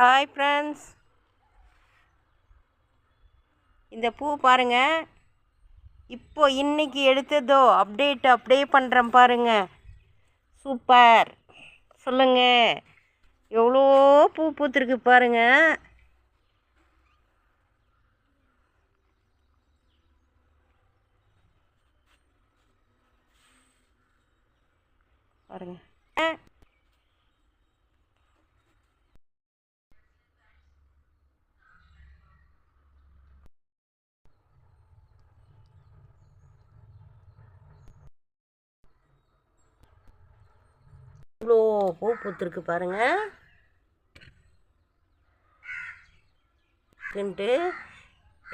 Hi friends, இந்த பூ பாருங்கள். இன்னைக்கு எடுத்ததோ அப்படியே பண்ணுறேன் பாருங்கள். சூப்பர். சொல்லுங்கள், எவ்வளோ பூ பூத்துருக்கு பாருங்கள். பாருங்கள். இவ்வளோ பூ பூத்துருக்கு பாருங்கள்.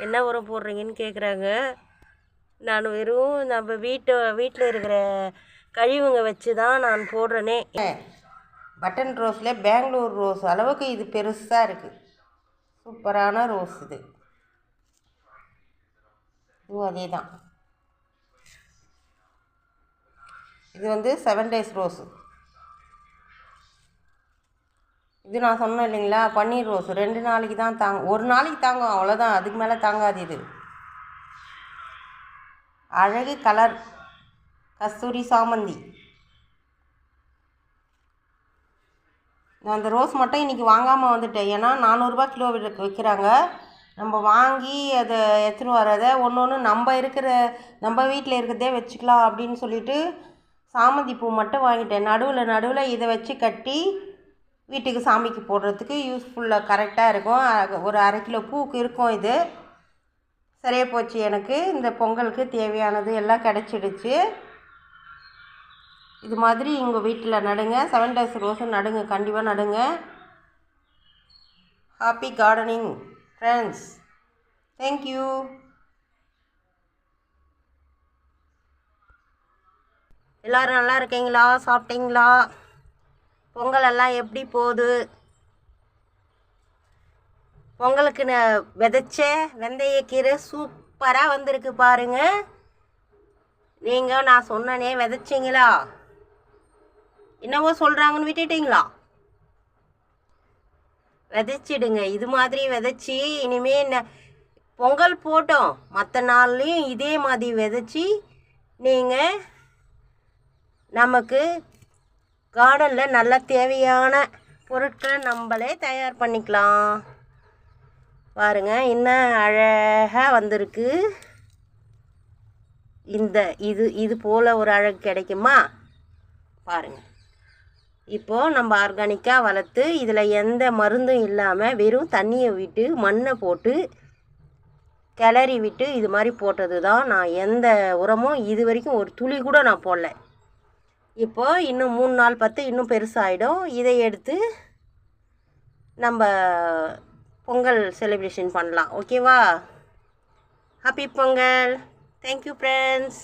என்ன உரம் போடுறீங்கன்னு கேட்குறாங்க. நான் வெறும் நம்ம வீட்டில் இருக்கிற கழிவுங்க வச்சு தான் நான் போடுறேனே. பட்டன் ரோஸில் பெங்களூர் ரோஸ் அளவுக்கு இது பெருசாக இருக்குது. சூப்பரான ரோஸ் இது. இதுவும் அதே தான். இது 7 days ரோஸு. இது நான் சொன்னேன் இல்லைங்களா, பன்னீர் ரோஸ் 2 நாளைக்கு தான் தாங்கும். 1 நாளைக்கு தாங்கும், அவ்வளோதான். அதுக்கு மேலே தாங்காது. இது அழகு கலர் கஸ்தூரி சாமந்தி. நான் அந்த ரோஸ் மட்டும் இன்றைக்கி வாங்காமல் வந்துட்டேன். ஏன்னா 400 ரூபா கிலோ விற்கிறாங்க. நம்ம வாங்கி அதை எடுத்துன்னு வரதை ஒன்று நம்ம வீட்டில் இருக்கிறதே வச்சுக்கலாம் அப்படின்னு சொல்லிட்டு சாமந்தி பூ மட்டும் வாங்கிட்டேன். நடுவில் இதை வச்சு கட்டி வீட்டுக்கு சாமிக்கு போடுறதுக்கு யூஸ்ஃபுல்லாக கரெக்டாக இருக்கும். ஒரு 1/2 கிலோ பூக்கு இருக்கும். இது சரியாக போச்சு. எனக்கு இந்த பொங்கலுக்கு தேவையானது எல்லாம் கிடச்சிடுச்சு. இது மாதிரி உங்கள் வீட்டில் நடுங்க. 7 days ரோஸும் நடுங்க, கண்டிப்பாக நடுங்க. Happy gardening friends. தேங்க்யூ. எல்லோரும் நல்லா இருக்கீங்களா? சாப்பிட்டீங்களா? பொங்கல் எல்லாம் எப்படி போகுது? பொங்கலுக்கு விதைச்ச வெந்தயக்கீரை சூப்பராக வந்திருக்கு பாருங்க. நீங்கள் நான் சொன்னனே விதைச்சிங்களா? என்னவோ சொல்கிறாங்கன்னு விட்டுட்டிங்களா? விதைச்சிடுங்க. இது மாதிரி விதைச்சி இனிமே பொங்கல் போட்டோம் மற்ற நாள்லேயும் இதே மாதிரி விதைச்சி நீங்கள் நமக்கு கார்டனில் நல்ல தேவையான பொருட்களை நம்மளே தயார் பண்ணிக்கலாம். பாருங்கள், இன்னும் அழகாக வந்திருக்கு. இது போல் ஒரு அழகு கிடைக்குமா பாருங்கள். இப்போது நம்ம ஆர்கானிக்காக வளர்த்து இதில் எந்த மருந்தும் இல்லாமல் வெறும் தண்ணியை விட்டு மண்ணை போட்டு கிளறி விட்டு இது மாதிரி போட்டது தான். நான் எந்த உரமும் இது வரைக்கும் ஒரு துளி கூட நான் போடல. இப்போது இன்னும் 3 நாள் 10 இன்னும் பெருசாகிடும். இதை எடுத்து நம்ம பொங்கல் செலிப்ரேஷன் பண்ணலாம். ஓகேவா? ஹாப்பி பொங்கல். Thank you friends.